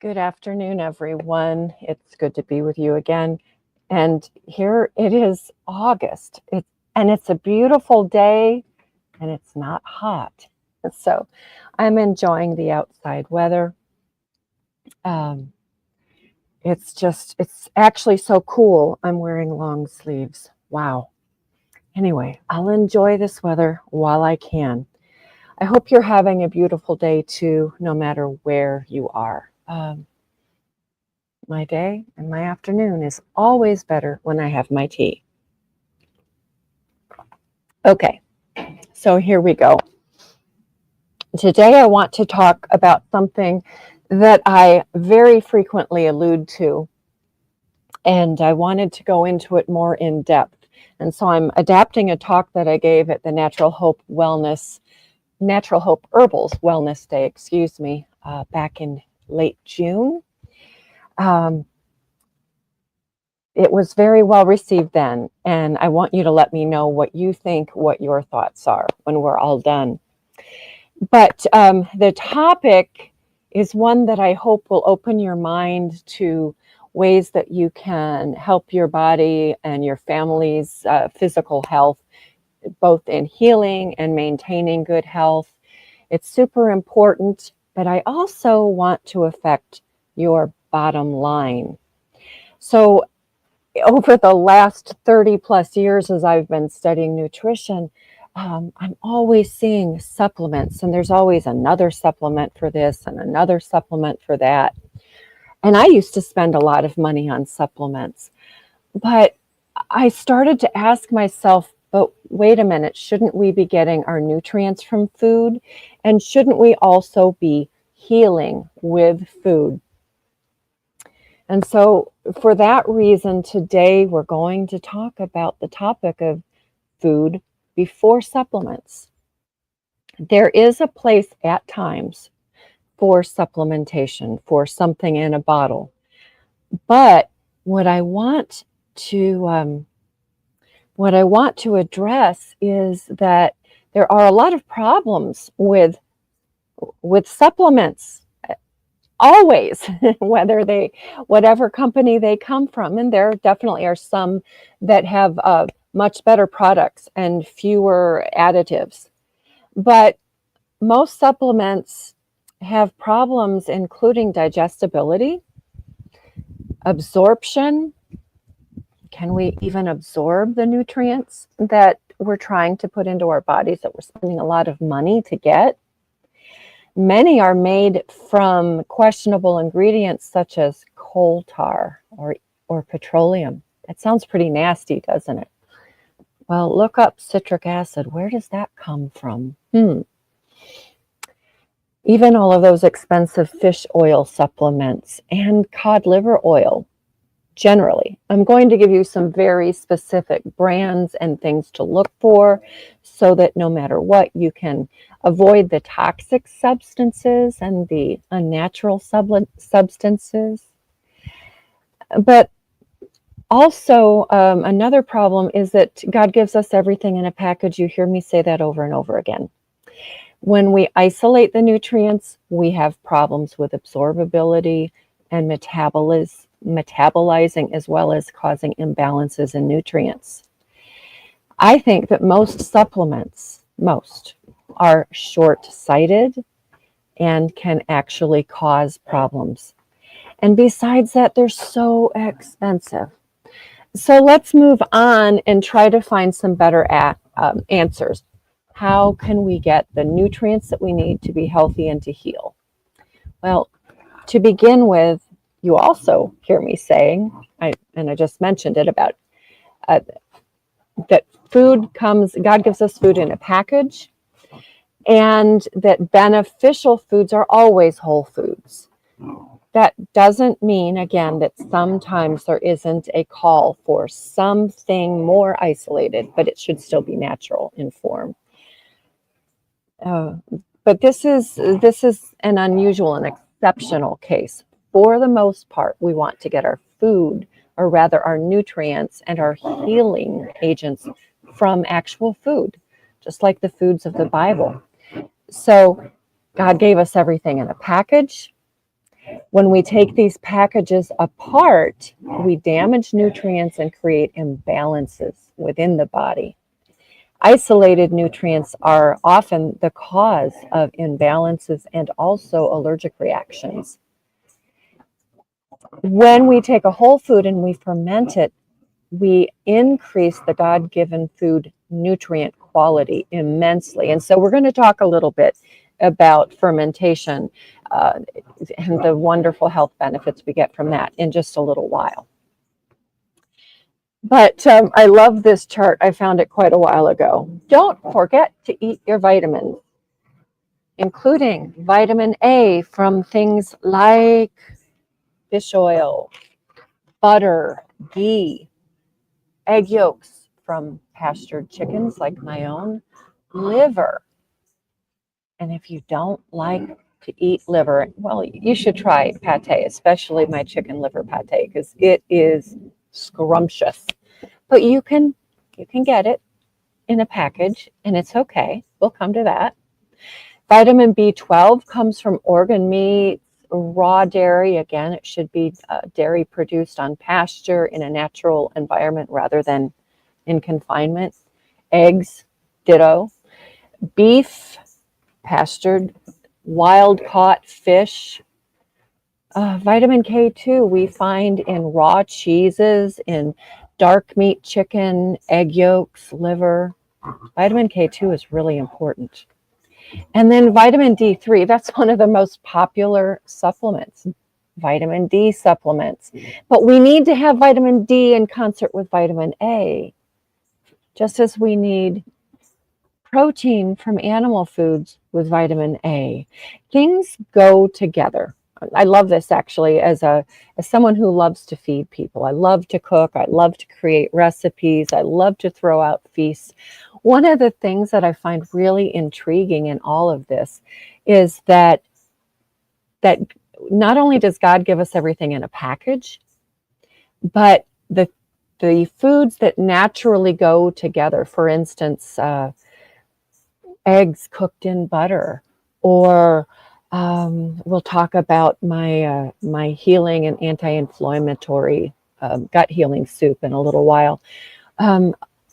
Good afternoon, everyone. It's good to be with you again. And here it is August. It's a beautiful day and it's not hot. So I'm enjoying the outside weather. Um, it's actually so cool. I'm wearing long sleeves. Wow. Anyway, I'll enjoy this weather while I can. I hope you're having a beautiful day too, no matter where you are. My day and my afternoon is always better when I have my tea. Okay, so here we go. Today I want to talk about something that I very frequently allude to, and I wanted to go into it more in depth. And so I'm adapting a talk that I gave at the Natural Hope Herbals Wellness Day, back in late June. It was very well received then, and I want you to let me know what you think, what your thoughts are when we're all done. But the topic is one that I hope will open your mind to ways that you can help your body and your family's physical health, both in healing and maintaining good health. It's super important, but I also want to affect your bottom line. So over the last 30 plus years, as I've been studying nutrition, I'm always seeing supplements, and there's always another supplement for this and another supplement for that. And I used to spend a lot of money on supplements, but I started to ask myself, but wait a minute, shouldn't we be getting our nutrients from food? And shouldn't we also be healing with food? And so for that reason, today we're going to talk about the topic of food before supplements. There is a place at times for supplementation, for something in a bottle. But what I want to address is that there are a lot of problems with supplements. Always, whatever company they come from. And there definitely are some that have much better products and fewer additives. But most supplements have problems, including digestibility, absorption. Can we even absorb the nutrients that we're trying to put into our bodies that we're spending a lot of money to get? Many are made from questionable ingredients such as coal tar or petroleum. That sounds pretty nasty, doesn't it? Well, look up citric acid. Where does that come from? Even all of those expensive fish oil supplements and cod liver oil. Generally, I'm going to give you some very specific brands and things to look for so that no matter what, you can avoid the toxic substances and the unnatural substances. But also, another problem is that God gives us everything in a package. You hear me say that over and over again. When we isolate the nutrients, we have problems with absorbability and metabolizing, as well as causing imbalances in nutrients. I think that most supplements, are short-sighted and can actually cause problems. And besides that, they're so expensive. So let's move on and try to find some better answers. How can we get the nutrients that we need to be healthy and to heal? Well, to begin with, you also hear me saying, and I just mentioned it about that God gives us food in a package, and that beneficial foods are always whole foods. That doesn't mean, again, that sometimes there isn't a call for something more isolated, but it should still be natural in form. But this is an unusual and exceptional case. For the most part, we want to get our food, or rather our nutrients and our healing agents, from actual food, just like the foods of the Bible. So God gave us everything in a package, When we take these packages apart, we damage nutrients and create imbalances within the body. Isolated nutrients are often the cause of imbalances and also allergic reactions. When we take a whole food and we ferment it, we increase the God-given food nutrient quality immensely. And so we're going to talk a little bit about fermentation and the wonderful health benefits we get from that in just a little while. But I love this chart. I found it quite a while ago. Don't forget to eat your vitamins, including vitamin A from things like fish oil, butter, ghee, egg yolks from pastured chickens like my own, liver. And if you don't like to eat liver, well, you should try pate, especially my chicken liver pate, because it is scrumptious. But you can get it in a package, and it's okay. We'll come to that. Vitamin B12 comes from organ meats, raw dairy. Again, it should be dairy produced on pasture in a natural environment rather than in confinement. Eggs, ditto. Beef, pastured, wild-caught fish. Vitamin K2 we find in raw cheeses, in dark meat chicken, egg yolks, liver. Vitamin K2 is really important. And then vitamin D3, that's one of the most popular supplements, vitamin D supplements. But we need to have vitamin D in concert with vitamin A, just as we need protein from animal foods with vitamin A. Things go together. I love this actually as someone who loves to feed people. I love to cook. I love to create recipes. I love to throw out feasts. One of the things that I find really intriguing in all of this is that not only does God give us everything in a package, but the foods that naturally go together, for instance, eggs cooked in butter, or we'll talk about my my healing and anti-inflammatory gut healing soup in a little while.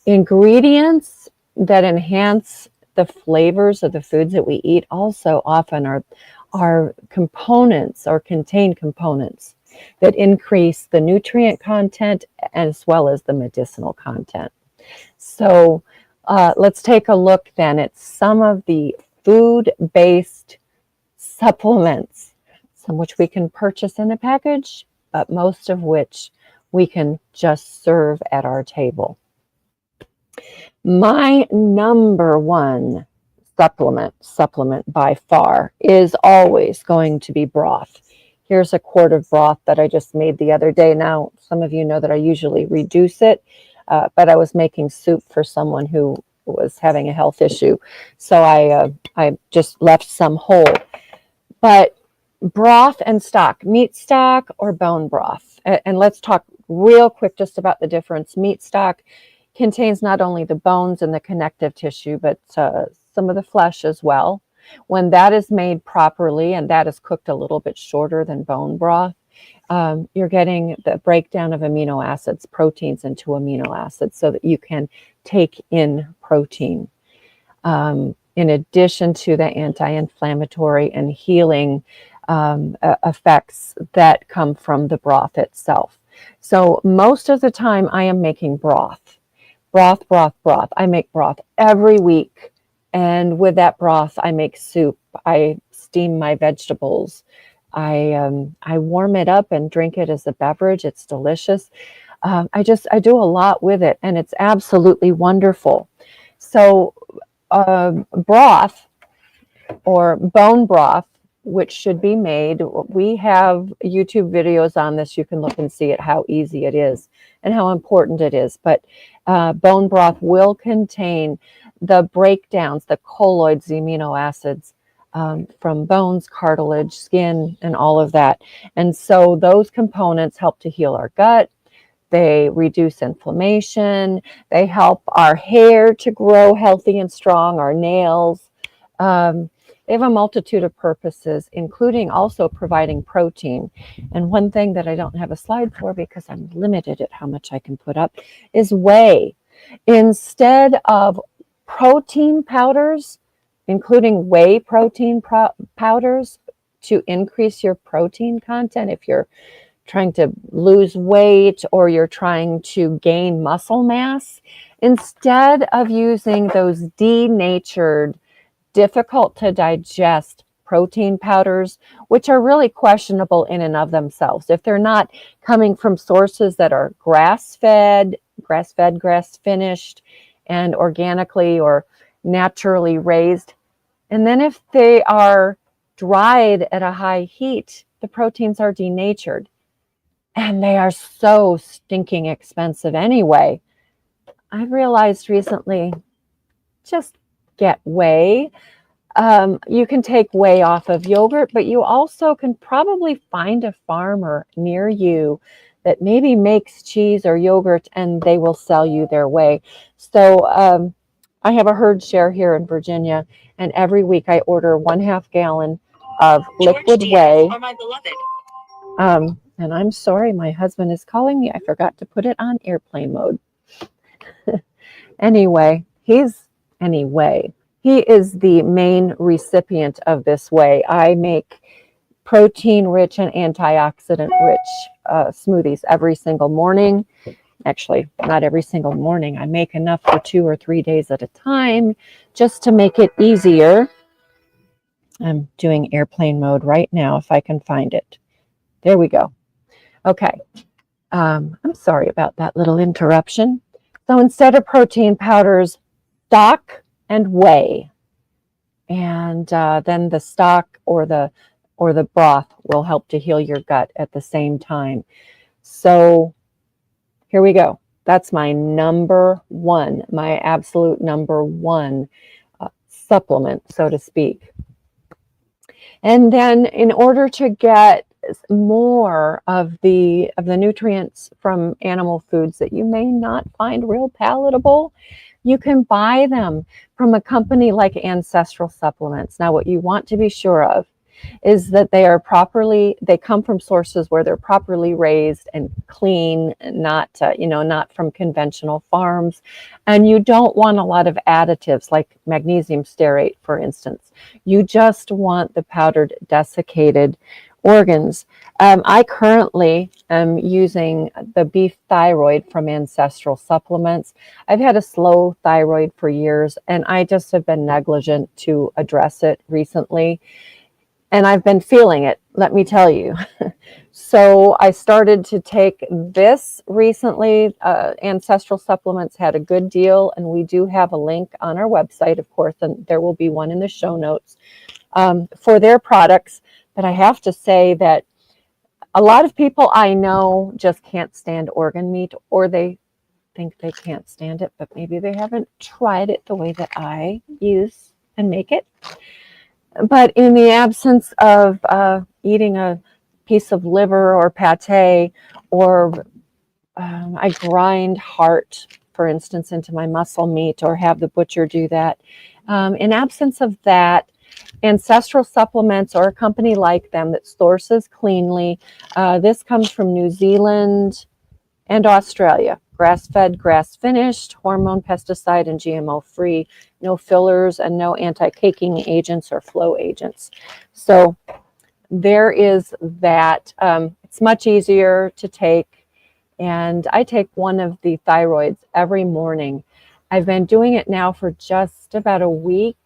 Ingredients that enhance the flavors of the foods that we eat also often are components or contain components that increase the nutrient content as well as the medicinal content. So let's take a look then at some of the food-based supplements, some which we can purchase in a package, but most of which we can just serve at our table. My number one supplement by far is always going to be broth. Here's a quart of broth that I just made the other day. Now, some of you know that I usually reduce it, but I was making soup for someone who was having a health issue. So I just left some whole. But broth and stock, meat stock or bone broth. And let's talk real quick just about the difference. Meat stock contains not only the bones and the connective tissue, but some of the flesh as well. When that is made properly, and that is cooked a little bit shorter than bone broth, you're getting the breakdown of amino acids, proteins into amino acids, so that you can take in protein. In addition to the anti-inflammatory and healing effects that come from the broth itself. So most of the time I am making broth. I make broth every week. And with that broth, I make soup. I steam my vegetables. I warm it up and drink it as a beverage. It's delicious. I do a lot with it, and it's absolutely wonderful. So broth or bone broth, which should be made, we have YouTube videos on this. You can look and see it, how easy it is and how important it is. But bone broth will contain the breakdowns, the colloids, the amino acids from bones, cartilage, skin, and all of that. And so those components help to heal our gut. They reduce inflammation. They help our hair to grow healthy and strong, our nails. They have a multitude of purposes, including also providing protein. And one thing that I don't have a slide for because I'm limited at how much I can put up is whey. Instead of protein powders, including whey protein powders to increase your protein content, if you're trying to lose weight or you're trying to gain muscle mass, instead of using those denatured, difficult to digest protein powders, which are really questionable in and of themselves. If they're not coming from sources that are grass-fed, grass-finished, and organically or naturally raised, and then if they are dried at a high heat, the proteins are denatured. And they are so stinking expensive anyway. I realized recently, just get whey. You can take whey off of yogurt, but you also can probably find a farmer near you that maybe makes cheese or yogurt, and they will sell you their whey. So I have a herd share here in Virginia, and every week I order 1/2 gallon of liquid whey. And I'm sorry, my husband is calling me. I forgot to put it on airplane mode. Anyway, he is the main recipient of this whey. I make protein-rich and antioxidant-rich smoothies every single morning. Actually, not every single morning. I make enough for 2 or 3 days at a time just to make it easier. I'm doing airplane mode right now if I can find it. There we go. Okay. I'm sorry about that little interruption. So instead of protein powders, stock and whey. And then the stock or the broth will help to heal your gut at the same time. So here we go. That's my number one, my absolute number one supplement, so to speak. And then in order to get more of the nutrients from animal foods that you may not find real palatable, you can buy them from a company like Ancestral Supplements. Now, what you want to be sure of is that they come from sources where they're properly raised and clean, not from conventional farms. And you don't want a lot of additives like magnesium stearate, for instance. You just want the powdered desiccated organs. I currently am using the beef thyroid from Ancestral Supplements. I've had a slow thyroid for years, and I just have been negligent to address it recently. And I've been feeling it, let me tell you. So I started to take this recently. Ancestral Supplements had a good deal, and we do have a link on our website, of course, and there will be one in the show notes for their products. But I have to say that a lot of people I know just can't stand organ meat, or they think they can't stand it, but maybe they haven't tried it the way that I use and make it. But in the absence of eating a piece of liver or pate, or I grind heart, for instance, into my muscle meat, or have the butcher do that. In absence of that, Ancestral Supplements, or a company like them that sources cleanly. This comes from New Zealand and Australia. Grass-fed, grass-finished, hormone, pesticide, and GMO-free. No fillers and no anti-caking agents or flow agents. So there is that. It's much easier to take. And I take one of the thyroids every morning. I've been doing it now for just about a week.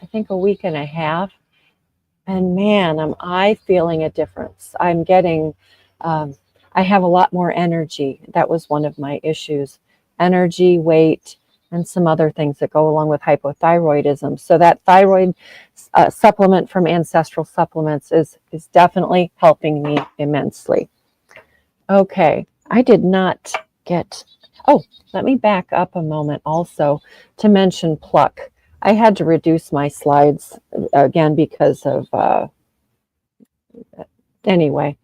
I think a week and a half. And man, am I feeling a difference. I'm getting, I have a lot more energy. That was one of my issues. Energy, weight, and some other things that go along with hypothyroidism. So that thyroid supplement from Ancestral Supplements is definitely helping me immensely. Okay, I did not get, let me back up a moment also to mention Pluck. I had to reduce my slides again because of, anyway.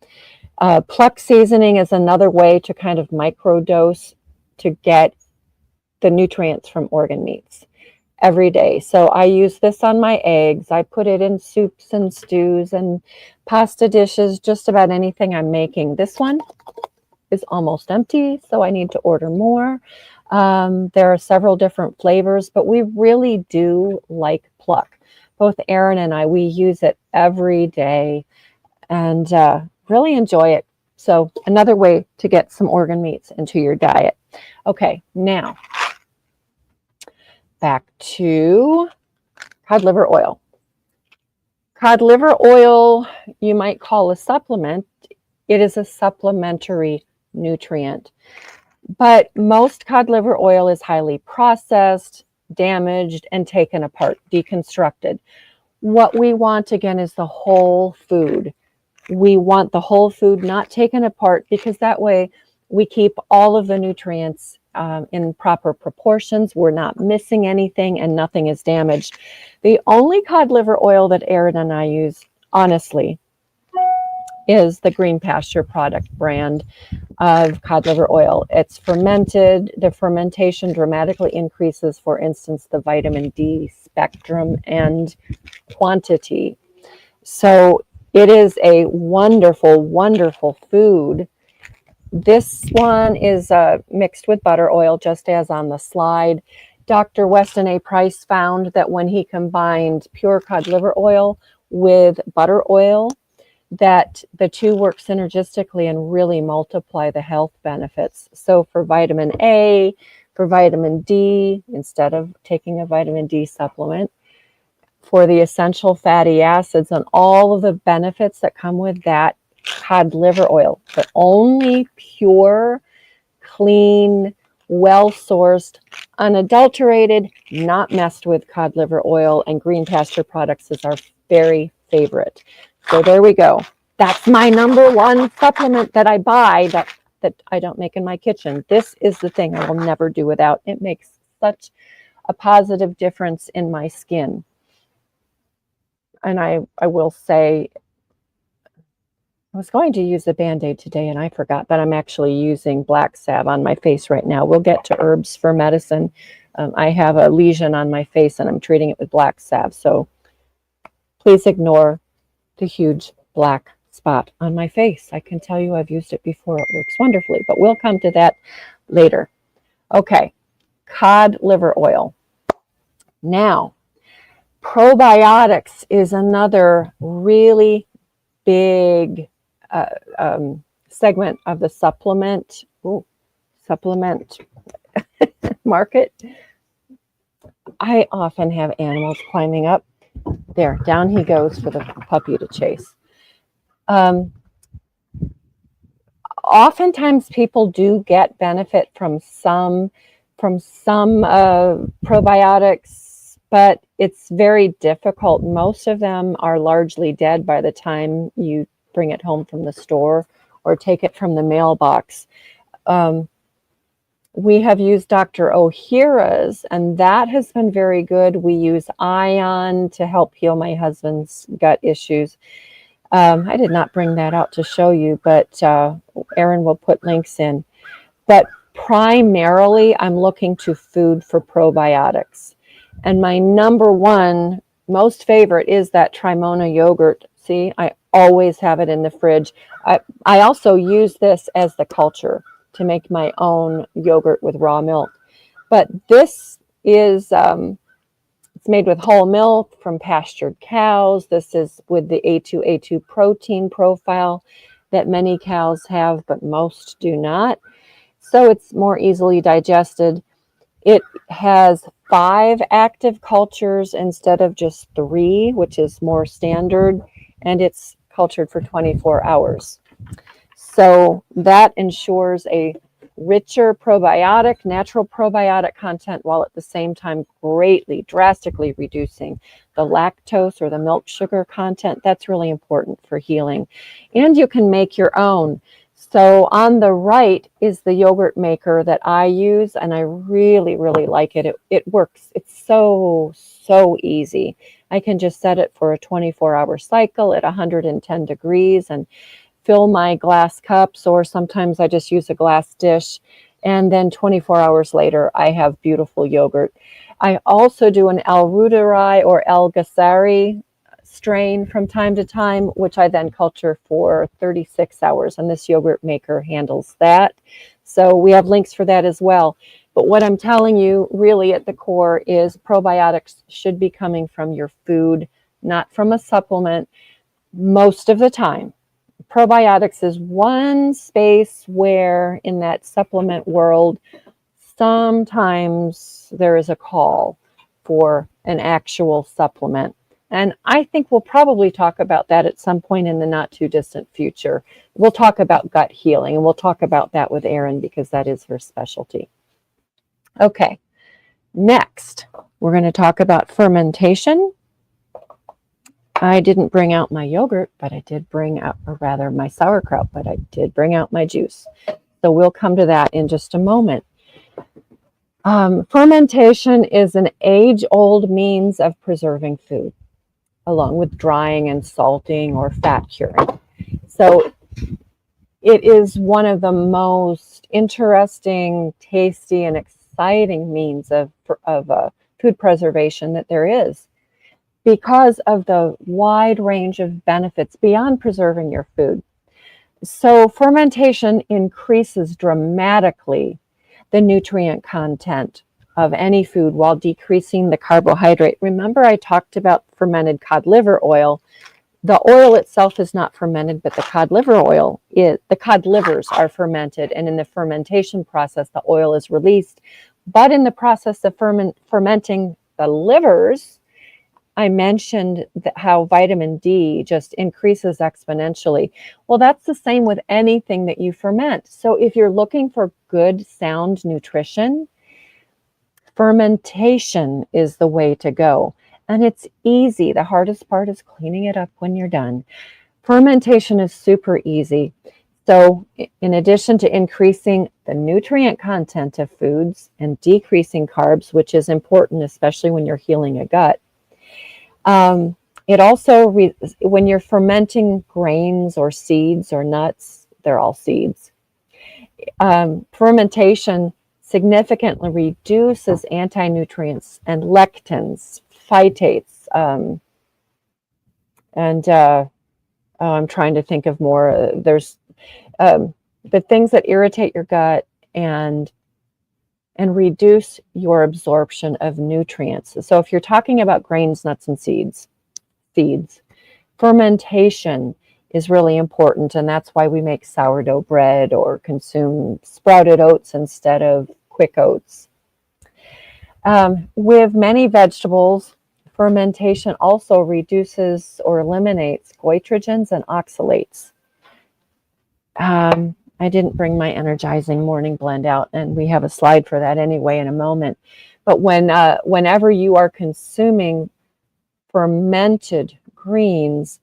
Pluck seasoning is another way to kind of microdose to get the nutrients from organ meats. every day. So I use this on my eggs. I put it in soups and stews and pasta dishes, just about anything I'm making. This one is almost empty, so I need to order more. There are several different flavors, but we really do like Pluck. Both Erin and I, we use it every day and really enjoy it. So another way to get some organ meats into your diet. Okay, now back to cod liver oil. Cod liver oil, you might call a supplement. It is a supplementary nutrient. But most cod liver oil is highly processed, damaged, and taken apart, deconstructed. What we want, again, is the whole food. We want the whole food, not taken apart, because that way we keep all of the nutrients in proper proportions. We're not missing anything and nothing is damaged. The only cod liver oil that Erin and I use, honestly, is the Green Pasture product brand of cod liver oil. It's fermented. The fermentation dramatically increases, for instance, the vitamin D spectrum and quantity. So it is a wonderful, wonderful food. This one is mixed with butter oil, just as on the slide. Dr. Weston A. Price found that when he combined pure cod liver oil with butter oil, that the two work synergistically and really multiply the health benefits. So for vitamin A, for vitamin D, instead of taking a vitamin D supplement, for the essential fatty acids and all of the benefits that come with that, cod liver oil, the only pure, clean, well-sourced, unadulterated, not messed with cod liver oil, and Green Pasture products is our very favorite. So there we go. That's my number one supplement that I buy that I don't make in my kitchen. This is the thing I will never do without. It makes such a positive difference in my skin. And I will say, I was going to use a Band-Aid today and I forgot, but I'm actually using black salve on my face right now. We'll get to herbs for medicine. I have a lesion on my face and I'm treating it with black salve. So please ignore the huge black spot on my face. I can tell you I've used it before. It works wonderfully, but we'll come to that later. Okay, cod liver oil. Now, probiotics is another really big segment of the supplement market. I often have animals climbing up. There, down he goes for the puppy to chase. Oftentimes people do get benefit from some probiotics, but it's very difficult. Most of them are largely dead by the time you bring it home from the store or take it from the mailbox. We have used Dr. O'Hara's, and that has been very good. We use Ion to help heal my husband's gut issues. I did not bring that out to show you, but Erin will put links in. But primarily, I'm looking to food for probiotics. And my number one, most favorite is that Trimona yogurt. See, I always have it in the fridge. I also use this as the culture to make my own yogurt with raw milk. But this is, it's made with whole milk from pastured cows. This is with the A2 protein profile that many cows have, but most do not. So it's more easily digested. It has 5 active cultures instead of just 3, which is more standard, and it's cultured for 24 hours. So that ensures a richer probiotic, natural probiotic content, while at the same time greatly, drastically reducing the lactose or the milk sugar content. That's really important for healing. And you can make your own. So on the right is the yogurt maker that I use, and I really, really like it. It works. It's so easy. I can just set it for a 24-hour cycle at 110 degrees and fill my glass cups, or sometimes I just use a glass dish, and then 24 hours later I have beautiful yogurt. I also do an L. reuteri or L. gasseri strain from time to time, which I then culture for 36 hours, and this yogurt maker handles that. So we have links for that as well. But what I'm telling you really at the core is probiotics should be coming from your food, not from a supplement most of the time. Probiotics is one space where in that supplement world, sometimes there is a call for an actual supplement. And I think we'll probably talk about that at some point in the not too distant future. We'll talk about gut healing, and we'll talk about that with Erin because that is her specialty. Okay, next, we're going to talk about fermentation. I didn't bring out my yogurt, but I did bring out, or rather my sauerkraut, but I did bring out my juice. So we'll come to that in just a moment. Fermentation is an age-old means of preserving food, along with drying and salting or fat curing. So it is one of the most interesting, tasty, and exciting means of food preservation that there is, because of the wide range of benefits beyond preserving your food. So fermentation increases dramatically the nutrient content of any food while decreasing the carbohydrate. Remember, I talked about fermented cod liver oil. The oil itself is not fermented, but the cod liver oil is. The cod livers are fermented, and in the fermentation process, the oil is released. But in the process of fermenting the livers, I mentioned how vitamin D just increases exponentially. Well, that's the same with anything that you ferment. So if you're looking for good, sound nutrition, fermentation is the way to go. And it's easy. The hardest part is cleaning it up when you're done. Fermentation is super easy. So in addition to increasing the nutrient content of foods and decreasing carbs, which is important, especially when you're healing a gut, it also, when you're fermenting grains or seeds or nuts, they're all seeds, fermentation significantly reduces anti-nutrients and lectins, phytates, I'm trying to think of more. There's the things that irritate your gut and reduce your absorption of nutrients. So if you're talking about grains, nuts, and seeds, fermentation is really important, and that's why we make sourdough bread or consume sprouted oats instead of quick oats. With many vegetables, fermentation also reduces or eliminates goitrogens and oxalates. I didn't bring my energizing morning blend out, and we have a slide for that anyway in a moment. But whenever you are consuming fermented greens,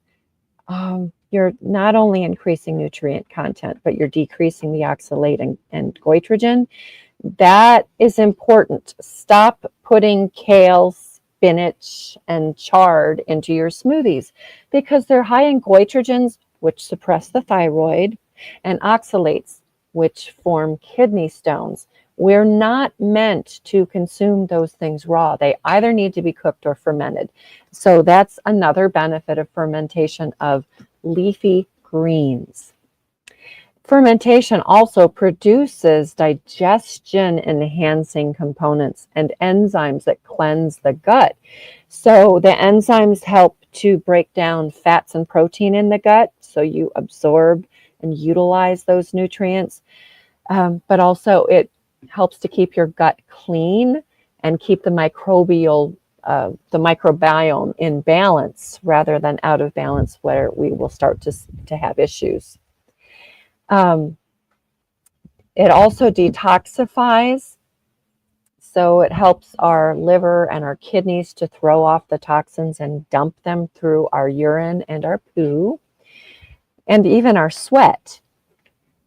you're not only increasing nutrient content, but you're decreasing the oxalate and goitrogen. That is important. Stop putting kale, spinach, and chard into your smoothies because they're high in goitrogens, which suppress the thyroid, and oxalates, which form kidney stones. We're not meant to consume those things raw. They either need to be cooked or fermented. So that's another benefit of fermentation of leafy greens. Fermentation also produces digestion enhancing components and enzymes that cleanse the gut. So the enzymes help to break down fats and protein in the gut, so you absorb and utilize those nutrients. But also it helps to keep your gut clean and keep the microbiome in balance rather than out of balance, where we will start to have issues. It also detoxifies, so it helps our liver and our kidneys to throw off the toxins and dump them through our urine and our poo and even our sweat.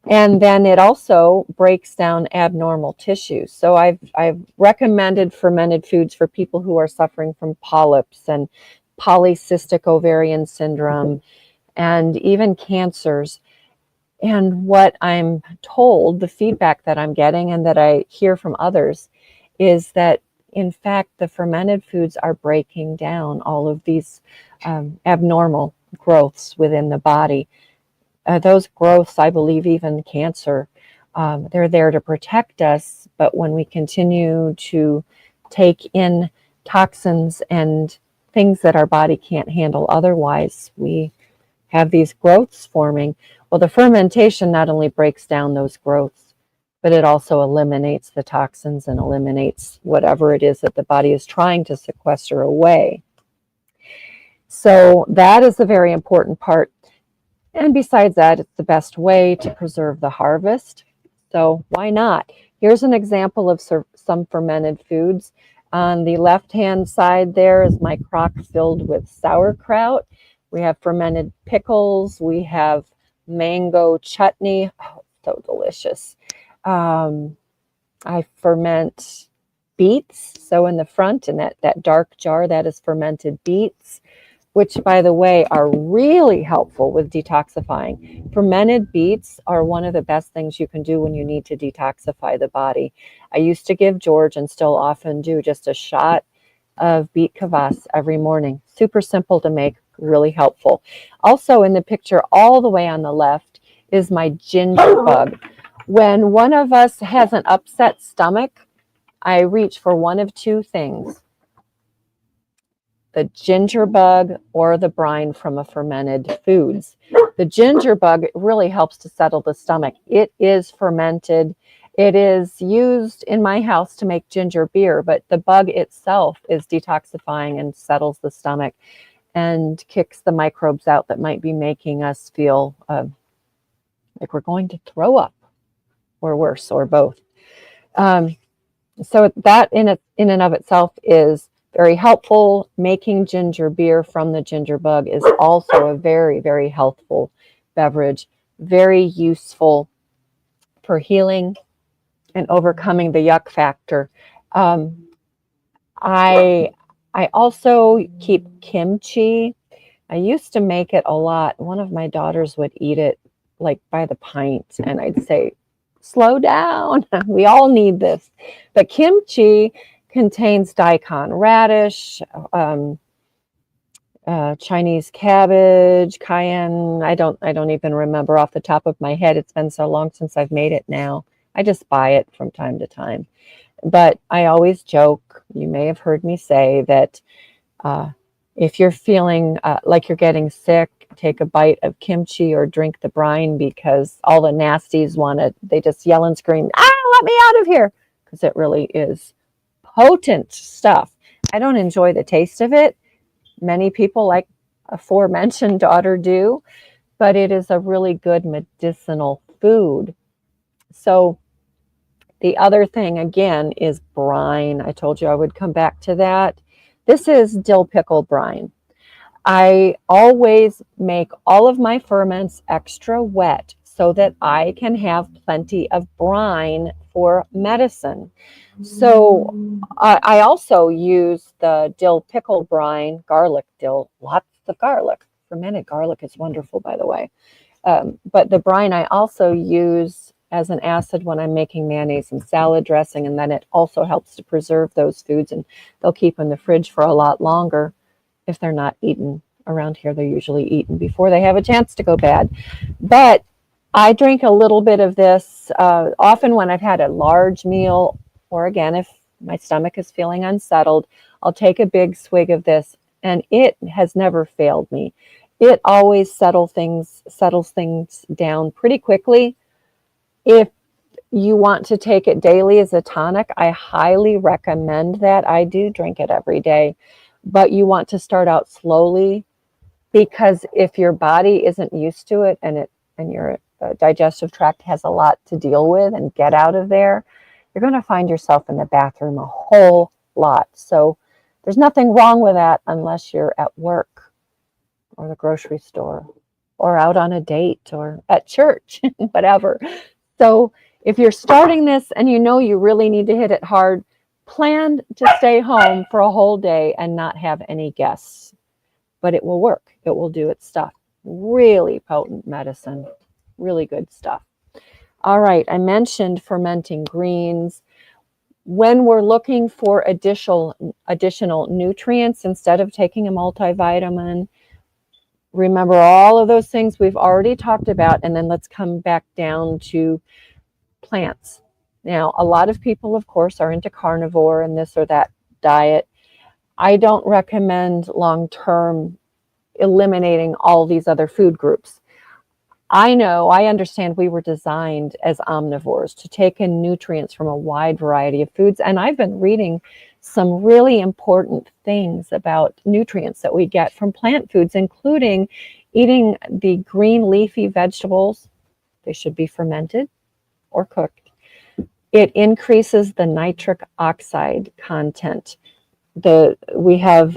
And then it also breaks down abnormal tissues. So I've recommended fermented foods for people who are suffering from polyps and polycystic ovarian syndrome and even cancers. And what I'm told, the feedback that I'm getting and that I hear from others, is that In fact, the fermented foods are breaking down all of these abnormal growths within the body. Those growths, I believe, even cancer, they're there to protect us. But when we continue to take in toxins and things that our body can't handle otherwise, we have these growths forming. Well, the fermentation not only breaks down those growths, but it also eliminates the toxins and eliminates whatever it is that the body is trying to sequester away. So that is a very important part. And besides that, it's the best way to preserve the harvest. So why not? Here's an example of some fermented foods. On the left-hand side there is my crock filled with sauerkraut. We have fermented pickles. We have mango chutney. Oh, so delicious. I ferment beets. So in the front, in that dark jar, that is fermented beets, which, by the way, are really helpful with detoxifying. Fermented beets are one of the best things you can do when you need to detoxify the body. I used to give George, and still often do, just a shot of beet kvass every morning. Super simple to make, really helpful. Also in the picture all the way on the left is my ginger bug. When one of us has an upset stomach, I reach for one of two things: the ginger bug or the brine from a fermented foods. The ginger bug really helps to settle the stomach. It is fermented. It is used in my house to make ginger beer, but the bug itself is detoxifying and settles the stomach and kicks the microbes out that might be making us feel like we're going to throw up, or worse, or both. So that in and of itself is very helpful. Making ginger beer from the ginger bug is also a very, very healthful beverage, very useful for healing and overcoming the yuck factor. I also keep kimchi. I used to make it a lot. One of my daughters would eat it like by the pint, and I'd say, slow down. We all need this. But kimchi contains daikon radish, Chinese cabbage, cayenne. I don't even remember off the top of my head. It's been so long since I've made it now. I just buy it from time to time. But I always joke, you may have heard me say that if you're feeling like you're getting sick, take a bite of kimchi or drink the brine, because all the nasties they just yell and scream, let me out of here, because it really is potent stuff. I don't enjoy the taste of it. Many people, like aforementioned daughter, do, but it is a really good medicinal food. So the other thing, again, is brine. I told you I would come back to that. This is dill pickle brine. I always make all of my ferments extra wet so that I can have plenty of brine for medicine. So I also use the dill pickle brine, garlic dill, lots of garlic. Fermented garlic is wonderful, by the way. But the brine I also use as an acid when I'm making mayonnaise and salad dressing, and then it also helps to preserve those foods, and they'll keep in the fridge for a lot longer. If they're not eaten around here, they're usually eaten before they have a chance to go bad. But I drink a little bit of this often when I've had a large meal, or again, if my stomach is feeling unsettled, I'll take a big swig of this, and it has never failed me. It always settles things down pretty quickly. If you want to take it daily as a tonic, I highly recommend that. I do drink it every day, but you want to start out slowly, because if your body isn't used to it, and your digestive tract has a lot to deal with and get out of there, you're going to find yourself in the bathroom a whole lot. So there's nothing wrong with that unless you're at work or the grocery store or out on a date or at church, whatever. So if you're starting this and you know you really need to hit it hard, plan to stay home for a whole day and not have any guests. But it will work. It will do its stuff. Really potent medicine. Really good stuff. All right, I mentioned fermenting greens. When we're looking for additional nutrients, instead of taking a multivitamin, remember all of those things we've already talked about, and then let's come back down to plants. Now, a lot of people, of course, are into carnivore and this or that diet. I don't recommend long-term eliminating all these other food groups. I understand we were designed as omnivores to take in nutrients from a wide variety of foods. And I've been reading some really important things about nutrients that we get from plant foods, including eating the green leafy vegetables. They should be fermented or cooked. It increases the nitric oxide content. We have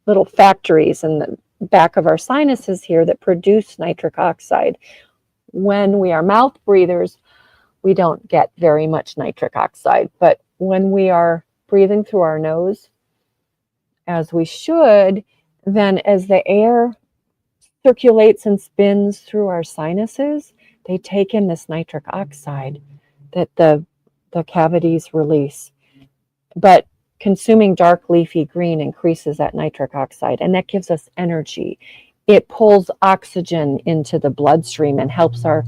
little factories in the back of our sinuses here that produce nitric oxide. When we are mouth breathers, we don't get very much nitric oxide, but when we are breathing through our nose, as we should, then as the air circulates and spins through our sinuses, they take in this nitric oxide that the cavities release. But consuming dark leafy green increases that nitric oxide, and that gives us energy. It pulls oxygen into the bloodstream and helps our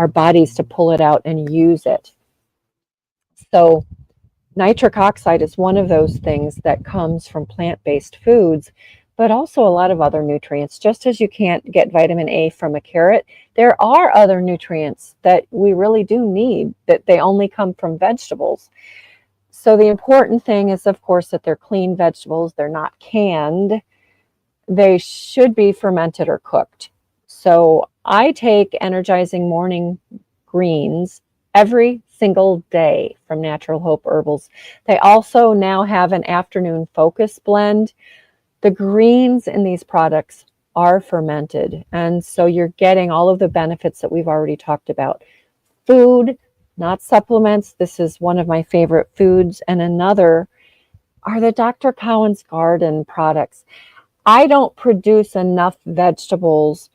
bodies to pull it out and use it. So nitric oxide is one of those things that comes from plant-based foods, but also a lot of other nutrients. Just as you can't get vitamin A from a carrot, there are other nutrients that we really do need, that they only come from vegetables. So the important thing is, of course, that they're clean vegetables. They're not canned. They should be fermented or cooked. So I take energizing morning greens every single day from Natural Hope Herbals. They also now have an afternoon focus blend. The greens in these products are fermented, and so you're getting all of the benefits that we've already talked about. Food, not supplements. This is one of my favorite foods. And another are the Dr. Cowan's Garden products. I don't produce enough vegetables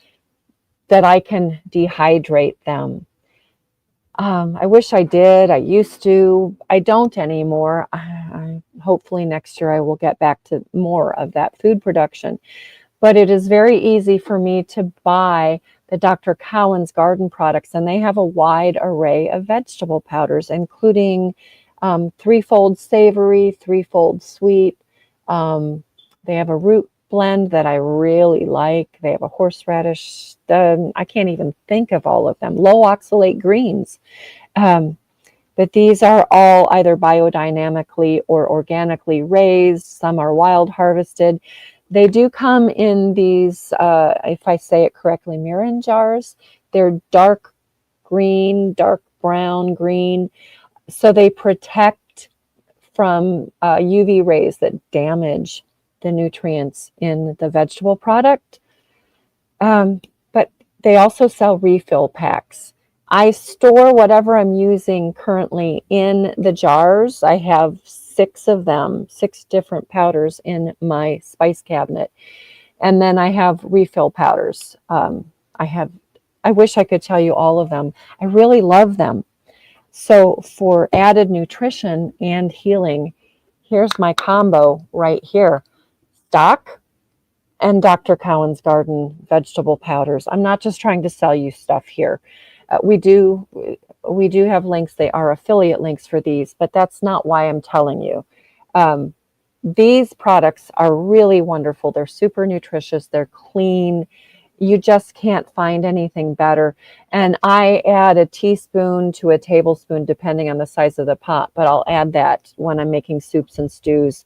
that I can dehydrate them. I wish I did. I used to. I don't anymore. Hopefully next year I will get back to more of that food production. But it is very easy for me to buy the Dr. Cowan's Garden products, and they have a wide array of vegetable powders, including threefold savory, threefold sweet. They have a root blend that I really like. They have a horseradish. I can't even think of all of them. Low oxalate greens. But these are all either biodynamically or organically raised. Some are wild harvested. They do come in these, if I say it correctly, mirin jars. They're dark green, dark brown green. So they protect from UV rays that damage the nutrients in the vegetable product. But they also sell refill packs. I store whatever I'm using currently in the jars. I have 6 of them, 6 different powders in my spice cabinet. And then I have refill powders. I wish I could tell you all of them. I really love them. So for added nutrition and healing, here's my combo right here. Stock and Dr. Cowan's Garden vegetable powders. I'm not just trying to sell you stuff here. We do have links. They are affiliate links for these, but that's not why I'm telling you. These products are really wonderful. They're super nutritious. They're clean. You just can't find anything better. And I add a teaspoon to a tablespoon, depending on the size of the pot, but I'll add that when I'm making soups and stews.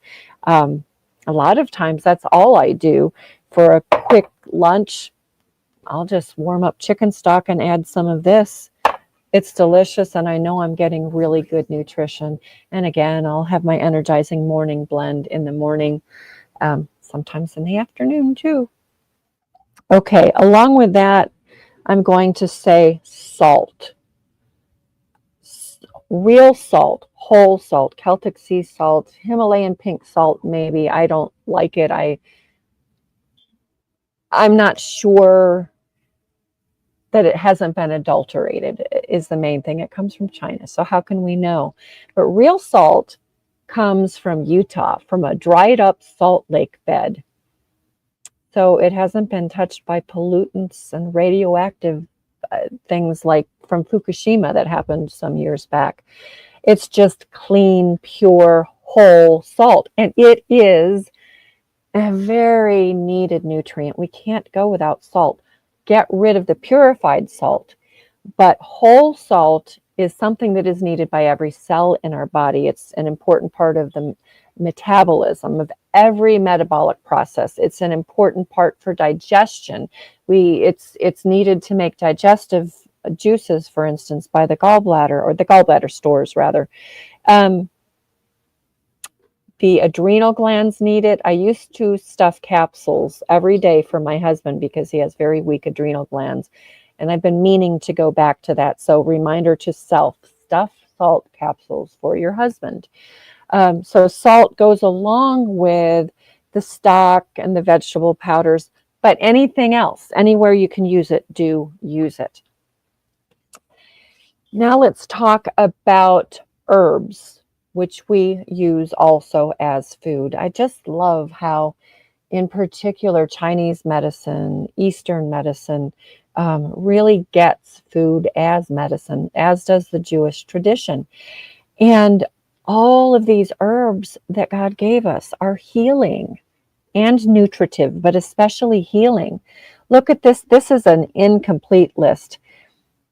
A lot of times that's all I do. For a quick lunch, I'll just warm up chicken stock and add some of this. It's delicious, and I know I'm getting really good nutrition. And again, I'll have my energizing morning blend in the morning, sometimes in the afternoon too. Okay, along with that, I'm going to say salt. Real salt, whole salt, Celtic sea salt, Himalayan pink salt maybe. I don't like it. I'm not sure. that it hasn't been adulterated is the main thing. It comes from China. So how can we know? But real salt comes from Utah, from a dried up salt lake bed. So it hasn't been touched by pollutants and radioactive things like from Fukushima that happened some years back. It's just clean, pure, whole salt. And it is a very needed nutrient. We can't go without salt. Get rid of the purified salt. But whole salt is something that is needed by every cell in our body. It's an important part of the metabolism of every metabolic process. It's an important part for digestion. It's needed to make digestive juices, for instance, by the gallbladder, or the gallbladder stores rather. The adrenal glands need it. I used to stuff capsules every day for my husband because he has very weak adrenal glands. And I've been meaning to go back to that. So reminder to self, stuff salt capsules for your husband. So salt goes along with the stock and the vegetable powders, but anything else, anywhere you can use it, do use it. Now let's talk about herbs, which we use also as food. I just love how, in particular, Chinese medicine, Eastern medicine, really gets food as medicine, as does the Jewish tradition. And all of these herbs that God gave us are healing and nutritive, but especially healing. Look at this. This is an incomplete list.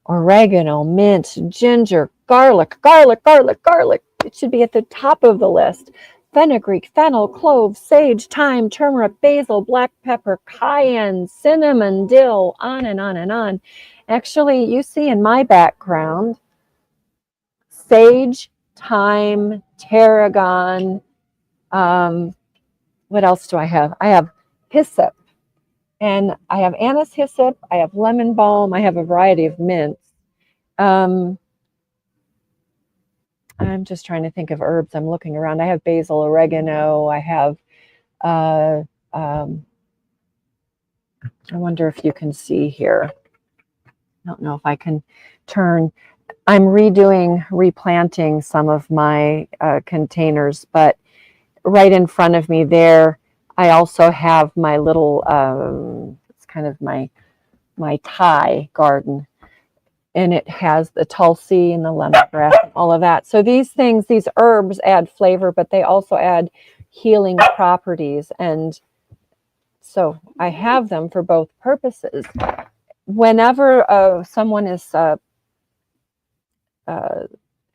Oregano, mint, ginger, garlic. It should be at the top of the list. Fenugreek, fennel, clove, sage, thyme, turmeric, basil, black pepper, cayenne, cinnamon, dill, on and on and on. Actually, you see in my background, sage, thyme, tarragon. What else do I have? I have hyssop. And I have anise hyssop, I have lemon balm, I have a variety of mints. I'm just trying to think of herbs. I'm looking around. I have basil, oregano, I have, I wonder if you can see here. I don't know if I can turn. I'm replanting some of my containers, but right in front of me there, I also have my little, it's kind of my Thai garden, and it has the tulsi and the lemongrass and all of that. So these things, these herbs add flavor, but they also add healing properties. And so I have them for both purposes. Whenever someone is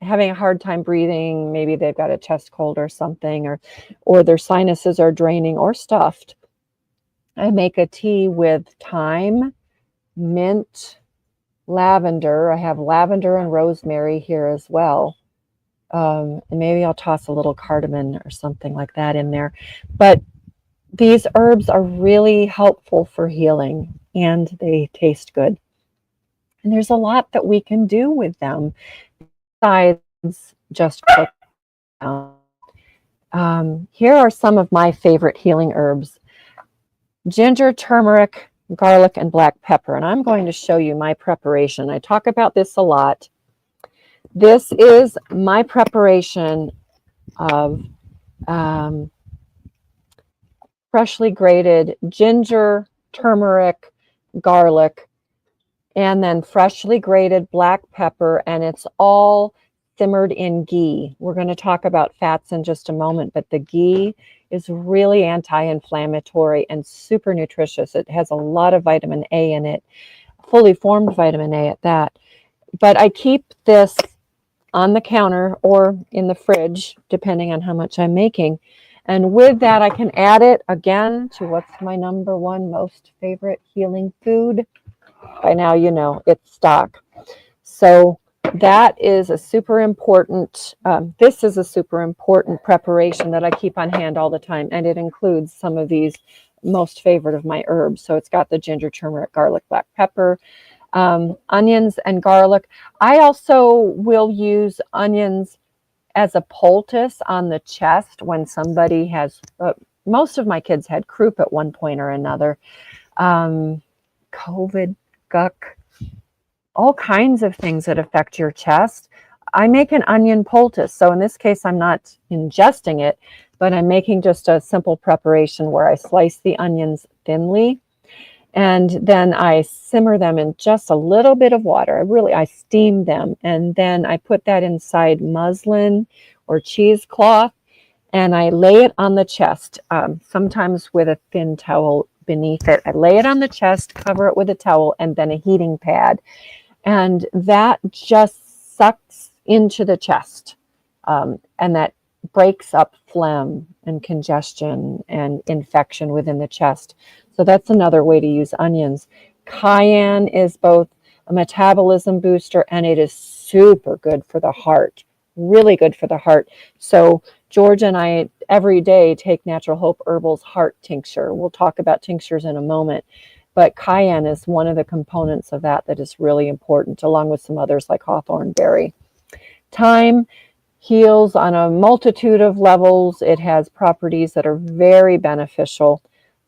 having a hard time breathing, maybe they've got a chest cold or something, or their sinuses are draining or stuffed, I make a tea with thyme, mint, lavender. I have lavender and rosemary here as well. And maybe I'll toss a little cardamom or something like that in there. But these herbs are really helpful for healing, and they taste good. And there's a lot that we can do with them besides just cook them. Here are some of my favorite healing herbs: ginger, turmeric, garlic, and black pepper. And I'm going to show you my preparation. I talk about this a lot. This is my preparation of freshly grated ginger, turmeric, garlic, and then freshly grated black pepper, and it's all simmered in ghee. We're going to talk about fats in just a moment, but the ghee is really anti-inflammatory and super nutritious. It has a lot of vitamin A in it, fully formed vitamin A at that. But I keep this on the counter or in the fridge, depending on how much I'm making. And with that, I can add it again to what's my number one most favorite healing food. By now, you know, it's stock. So that is a super important, this is a super important preparation that I keep on hand all the time. And it includes some of these most favorite of my herbs. So it's got the ginger, turmeric, garlic, black pepper, onions and garlic. I also will use onions as a poultice on the chest when somebody has, most of my kids had croup at one point or another. COVID, guck, all kinds of things that affect your chest. I make an onion poultice. So in this case, I'm not ingesting it, but I'm making just a simple preparation where I slice the onions thinly and then I simmer them in just a little bit of water. I steam them, and then I put that inside muslin or cheesecloth, and I lay it on the chest, sometimes with a thin towel beneath it. I lay it on the chest, cover it with a towel, and then a heating pad. And that just sucks into the chest. And that breaks up phlegm and congestion and infection within the chest. So that's another way to use onions. Cayenne is both a metabolism booster and it is super good for the heart, really good for the heart. So George and I every day take Natural Hope Herbal's heart tincture. We'll talk about tinctures in a moment, but cayenne is one of the components of that is really important, along with some others like hawthorn berry. Thyme heals on a multitude of levels. It has properties that are very beneficial.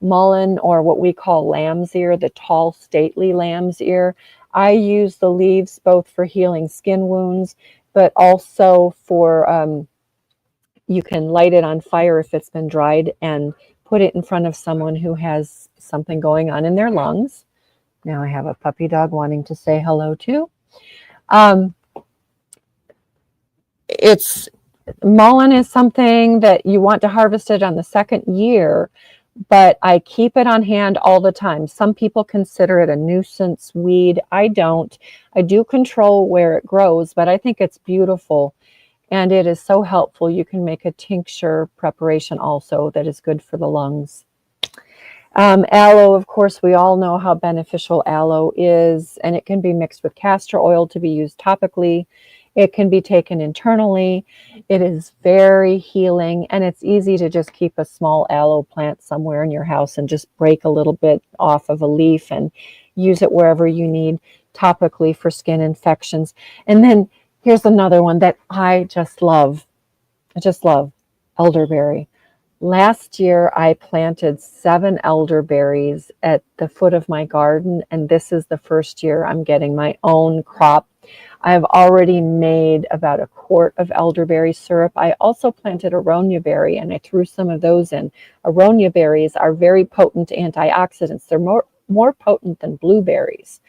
Mullein, or what we call lamb's ear, the tall, stately lamb's ear. I use the leaves both for healing skin wounds, but also for, you can light it on fire if it's been dried and put it in front of someone who has something going on in their lungs. Now I have a puppy dog wanting to say hello too. Mullein is something that you want to harvest it on the second year, but I keep it on hand all the time. Some people consider it a nuisance weed. I don't. I do control where it grows, but I think it's beautiful and it is so helpful. You can make a tincture preparation also that is good for the lungs. Aloe, of course, we all know how beneficial aloe is, and it can be mixed with castor oil to be used topically. It can be taken internally. It is very healing, and it's easy to just keep a small aloe plant somewhere in your house and just break a little bit off of a leaf and use it wherever you need topically for skin infections. And then here's another one that I just love. I just love elderberry. Last year, I planted 7 elderberries at the foot of my garden, and this is the first year I'm getting my own crop. I've already made about a quart of elderberry syrup. I also planted aronia berry, and I threw some of those in. Aronia berries are very potent antioxidants. They're more potent than blueberries.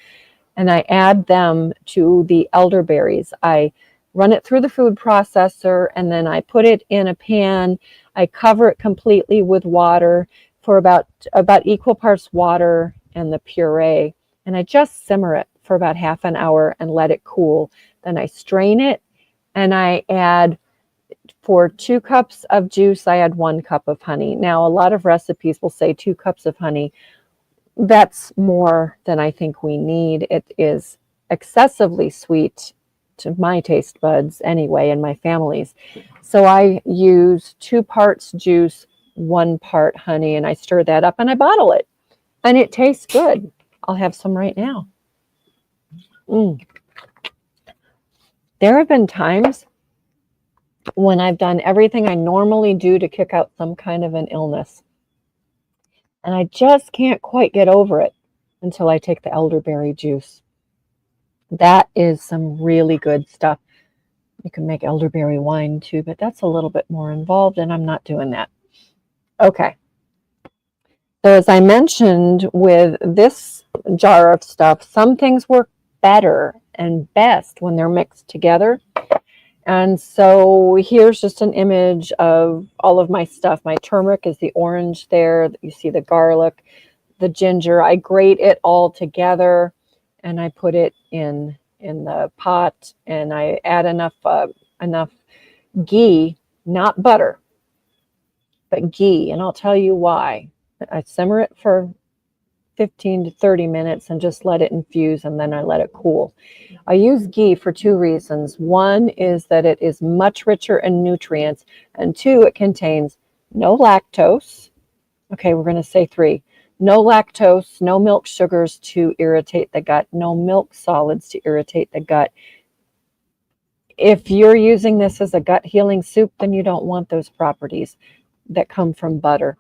And I add them to the elderberries. I run it through the food processor, and then I put it in a pan. I cover it completely with water for about equal parts water and the puree. And I just simmer it for about half an hour and let it cool. Then I strain it, and I add, for 2 cups of juice, I add 1 cup of honey. Now, a lot of recipes will say 2 cups of honey. That's more than I think we need. It is excessively sweet to my taste buds anyway, and my family's. So I use 2 parts juice, 1 part honey, and I stir that up and I bottle it. And it tastes good. I'll have some right now. There have been times when I've done everything I normally do to kick out some kind of an illness, and I just can't quite get over it until I take the elderberry juice. That is some really good stuff. You can make elderberry wine too, but that's a little bit more involved, and I'm not doing that. Okay. So as I mentioned with this jar of stuff, some things work better and best when they're mixed together. And so here's just an image of all of my stuff. My turmeric is the orange there. You see the garlic, the ginger. I grate it all together and I put it in the pot, and I add enough ghee, not butter, but ghee. And I'll tell you why. I simmer it for 15 to 30 minutes and just let it infuse, and then I let it cool. I use ghee for 2 reasons. One is that it is much richer in nutrients, and 2, it contains no lactose. Okay, we're going to say 3. No lactose, no milk sugars to irritate the gut, no milk solids to irritate the gut. If you're using this as a gut healing soup, then you don't want those properties that come from butter.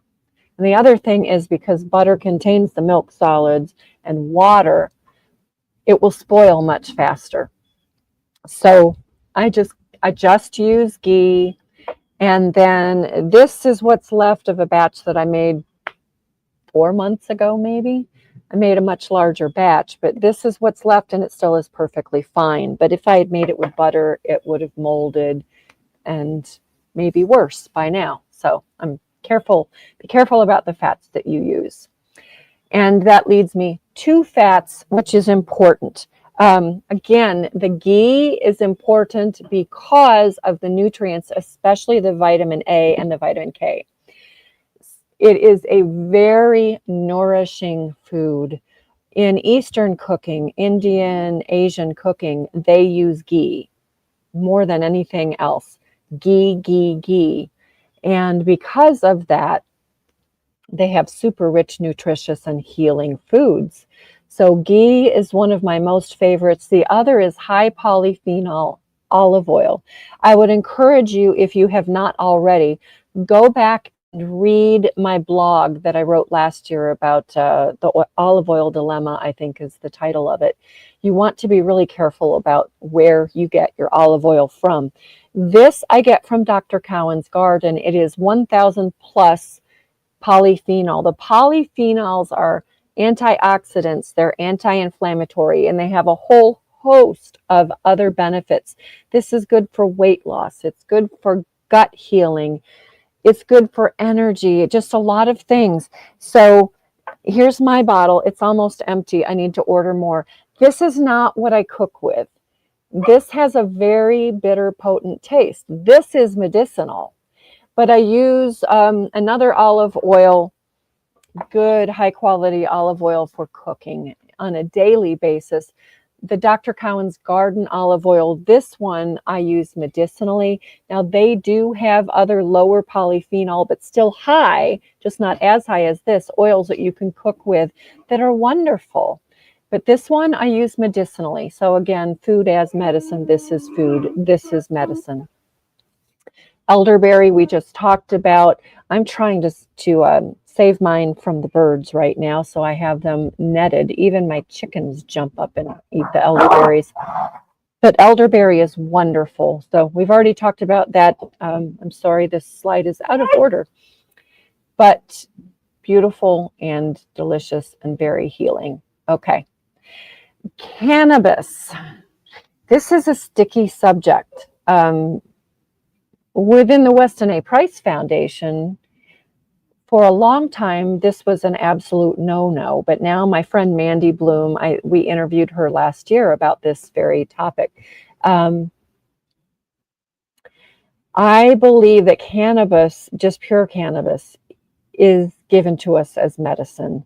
And the other thing is, because butter contains the milk solids and water, it will spoil much faster. So I just use ghee. And then this is what's left of a batch that I made 4 months ago, maybe. I made a much larger batch, but this is what's left, and it still is perfectly fine. But if I had made it with butter, it would have molded and maybe worse by now. So be careful about the fats that you use. And that leads me to fats, which is important. Again, the ghee is important because of the nutrients, especially the vitamin A and the vitamin K. It is a very nourishing food. In Eastern cooking, Indian, Asian cooking, they use ghee more than anything else. Ghee, ghee, ghee. And because of that, they have super rich, nutritious, and healing foods. So ghee is one of my most favorites. The other is high polyphenol olive oil. I would encourage you, if you have not already, go back and read my blog that I wrote last year about the olive oil dilemma, I think is the title of it. You want to be really careful about where you get your olive oil from. This I get from Dr. Cowan's garden. It is 1,000 plus polyphenol. The polyphenols are antioxidants, they're anti-inflammatory, and they have a whole host of other benefits. This is good for weight loss. It's good for gut healing. It's good for energy, just a lot of things. So here's my bottle. It's almost empty. I need to order more. This is not what I cook with. This has a very bitter, potent taste. This is medicinal. But I use another olive oil, good high quality olive oil for cooking on a daily basis. The Dr. Cowan's Garden olive oil, this one I use medicinally. Now they do have other lower polyphenol, but still high, just not as high as this, oils that you can cook with that are wonderful. But this one I use medicinally. So again, food as medicine. This is food. This is medicine. Elderberry, we just talked about. I'm trying to save mine from the birds right now, so I have them netted. Even my chickens jump up and eat the elderberries. But elderberry is wonderful. So we've already talked about that. I'm sorry, this slide is out of order. But beautiful and delicious and very healing. Okay. Cannabis. This is a sticky subject. Within the Weston A. Price Foundation, for a long time, this was an absolute no-no. But now my friend Mandy Bloom, we interviewed her last year about this very topic. I believe that cannabis, just pure cannabis, is given to us as medicine.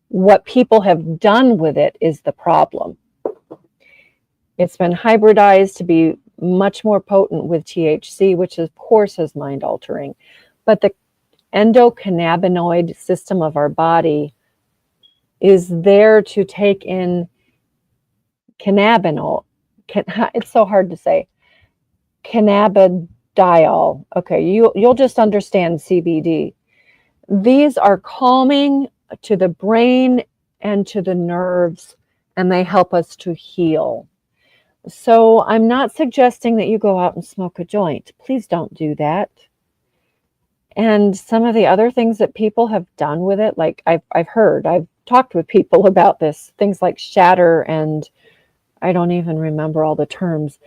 What people have done with it is the problem. It's been hybridized to be much more potent with THC, which of course is mind altering. But the endocannabinoid system of our body is there to take in cannabinol. It's so hard to say. Cannabidiol. Okay, you'll just understand CBD. These are calming to the brain and to the nerves, and they help us to heal. So I'm not suggesting that you go out and smoke a joint. Please don't do that. And some of the other things that people have done with it, like I've talked with people about this, things like shatter, and I don't even remember all the terms.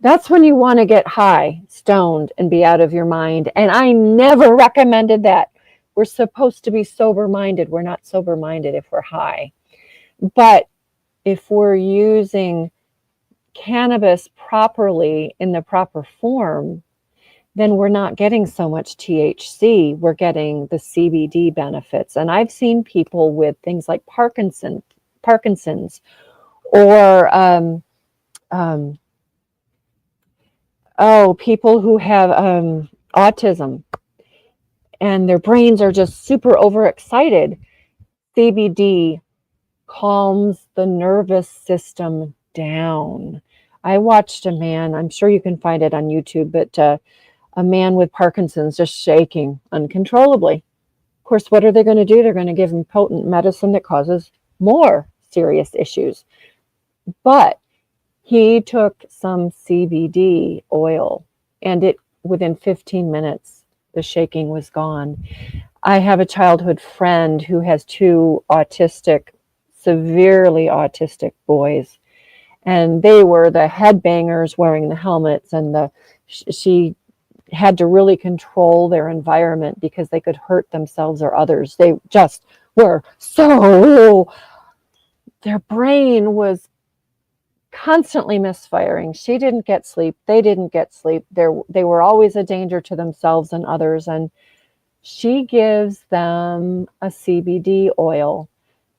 That's when you want to get high, stoned, and be out of your mind. And I never recommended that. We're supposed to be sober-minded. We're not sober-minded if we're high. But if we're using cannabis properly in the proper form, then we're not getting so much THC. We're getting the CBD benefits. And I've seen people with things like Parkinson's, or people who have autism, and their brains are just super overexcited. CBD calms the nervous system down. I watched a man, I'm sure you can find it on YouTube, but a man with Parkinson's just shaking uncontrollably. Of course, what are they going to do? They're going to give him potent medicine that causes more serious issues. But he took some CBD oil, and it within 15 minutes, the shaking was gone. I have a childhood friend who has two severely autistic boys, and they were the headbangers wearing the helmets, and she had to really control their environment because they could hurt themselves or others. They just were so, their brain was constantly misfiring. She didn't get sleep. They didn't get sleep. They were always a danger to themselves and others. And she gives them a CBD oil.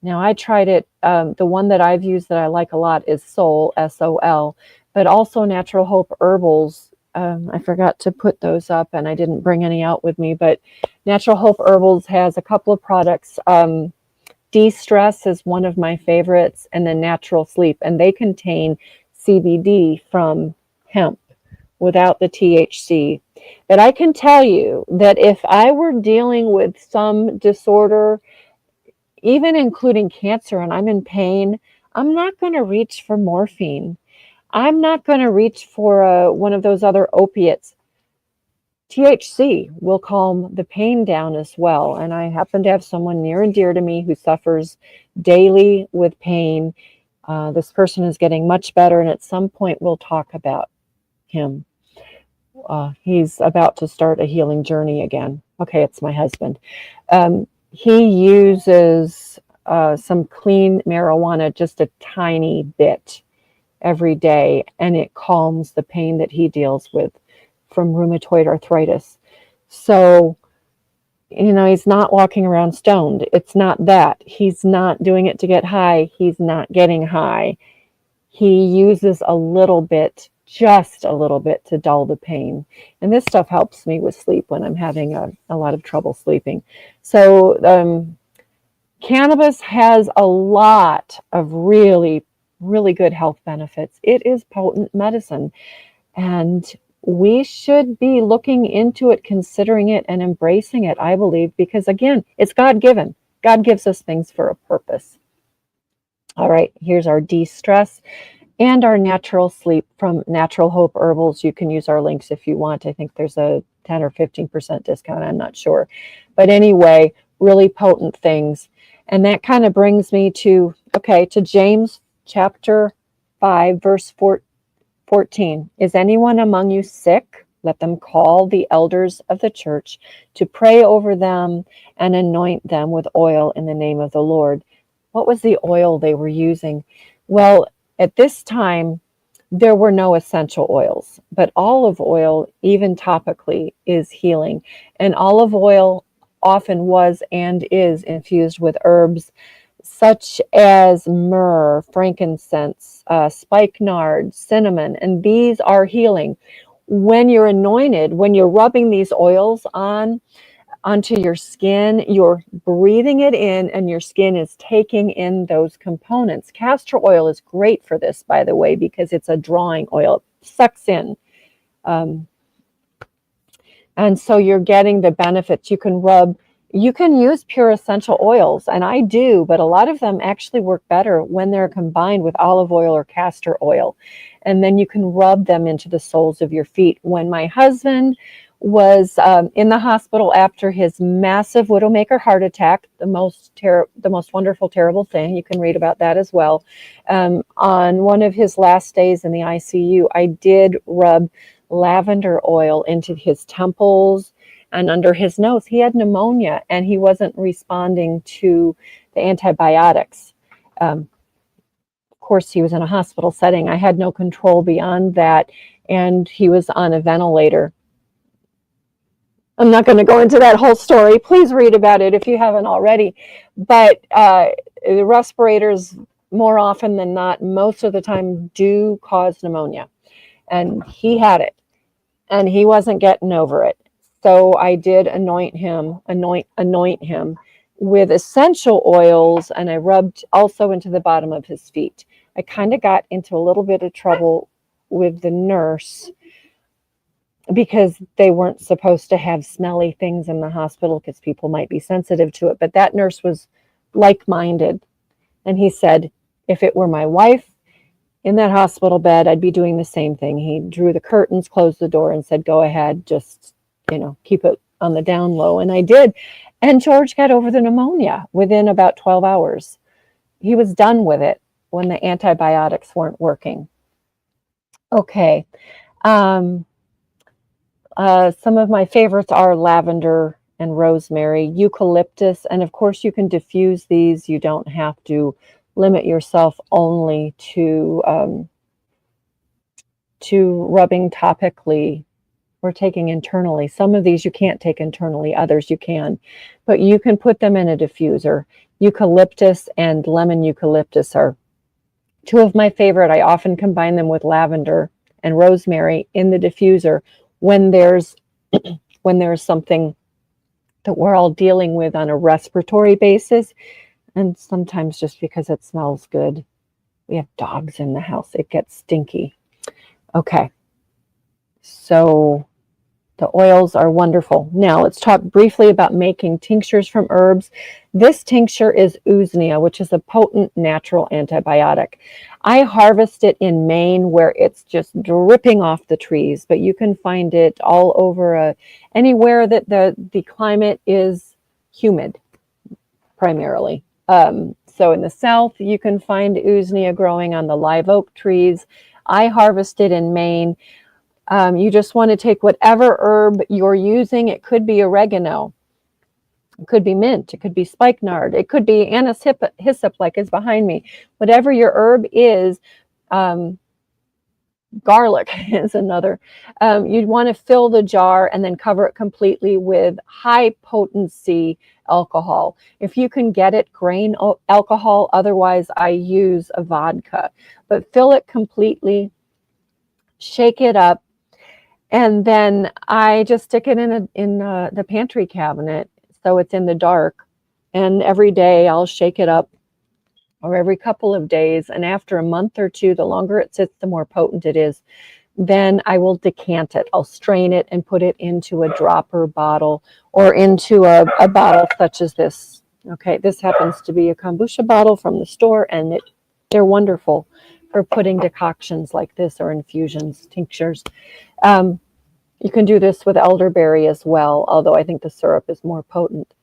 Now, I tried it. The one that I've used that I like a lot is Sol, S-O-L, but also Natural Hope Herbals. I forgot to put those up, and I didn't bring any out with me, but Natural Hope Herbals has a couple of products. De-Stress is one of my favorites, and then Natural Sleep, and they contain CBD from hemp without the THC. But I can tell you that if I were dealing with some disorder, even including cancer, and I'm in pain, I'm not going to reach for morphine. I'm not going to reach for one of those other opiates. THC will calm the pain down as well. And I happen to have someone near and dear to me who suffers daily with pain. This person is getting much better, and at some point we'll talk about him. He's about to start a healing journey again. Okay, it's my husband. He uses some clean marijuana, just a tiny bit every day, and it calms the pain that he deals with from rheumatoid arthritis. So, he's not walking around stoned. It's not that. He's not doing it to get high. He's not getting high. He uses a little bit, just a little bit, to dull the pain. And this stuff helps me with sleep when I'm having a lot of trouble sleeping. So cannabis has a lot of really, really good health benefits. It is potent medicine. And we should be looking into it, considering it, and embracing it, I believe, because again, it's God-given. God gives us things for a purpose. All right, here's our de-stress and our natural sleep from Natural Hope Herbals. You can use our links if you want. I think there's a 10 or 15% discount. I'm not sure. But anyway, really potent things. And that kind of brings me to James chapter 5, verse 14. Is anyone among you sick? Let them call the elders of the church to pray over them and anoint them with oil in the name of the Lord. What was the oil they were using? Well, at this time, there were no essential oils, but olive oil, even topically, is healing. And olive oil often was and is infused with herbs such as myrrh, frankincense, spikenard, cinnamon, and these are healing. When you're anointed, when you're rubbing these oils onto your skin, you're breathing it in, and your skin is taking in those components. Castor oil is great for this, by the way, because it's a drawing oil. It sucks in. And so you're getting the benefits. You can use pure essential oils, and I do, but a lot of them actually work better when they're combined with olive oil or castor oil. And then you can rub them into the soles of your feet. When my husband was in the hospital after his massive widowmaker heart attack, the most wonderful, terrible thing, you can read about that as well. On one of his last days in the ICU, I did rub lavender oil into his temples and under his nose. He had pneumonia, and he wasn't responding to the antibiotics. Of course, he was in a hospital setting. I had no control beyond that, and he was on a ventilator. I'm not going to go into that whole story. Please read about it if you haven't already. But the respirators, more often than not, most of the time, do cause pneumonia. And he had it, and he wasn't getting over it. So I did anoint him with essential oils, and I rubbed also into the bottom of his feet. I kind of got into a little bit of trouble with the nurse because they weren't supposed to have smelly things in the hospital because people might be sensitive to it. But that nurse was like-minded. And he said, if it were my wife, in that hospital bed, I'd be doing the same thing. He drew the curtains, closed the door, and said, go ahead, just, keep it on the down low. And I did. And George got over the pneumonia within about 12 hours. He was done with it when the antibiotics weren't working. Okay. Some of my favorites are lavender and rosemary, eucalyptus, and of course you can diffuse these. You don't have to limit yourself only to rubbing topically or taking internally. Some of these you can't take internally, others you can, but you can put them in a diffuser. Eucalyptus and lemon eucalyptus are two of my favorite. I often combine them with lavender and rosemary in the diffuser when there's something that we're all dealing with on a respiratory basis, and sometimes just because it smells good. We have dogs in the house. It gets stinky. Okay. So the oils are wonderful. Now let's talk briefly about making tinctures from herbs. This tincture is Usnea, which is a potent natural antibiotic. I harvest it in Maine where it's just dripping off the trees, but you can find it all over anywhere that the climate is humid, primarily. So in the south, you can find Usnea growing on the live oak trees. I harvest it in Maine. You just want to take whatever herb you're using. It could be oregano. It could be mint. It could be spikenard. It could be anise hyssop, like is behind me. Whatever your herb is, garlic is another. You'd want to fill the jar and then cover it completely with high potency alcohol. If you can get it, grain alcohol. Otherwise, I use a vodka. But fill it completely. Shake it up. And then I just stick it in the pantry cabinet so it's in the dark. And every day I'll shake it up, or every couple of days. And after a month or two, the longer it sits, the more potent it is. Then I will decant it. I'll strain it and put it into a dropper bottle or into a bottle such as this. Okay, this happens to be a kombucha bottle from the store, and they're wonderful for putting decoctions like this or infusions, tinctures. You can do this with elderberry as well, although I think the syrup is more potent.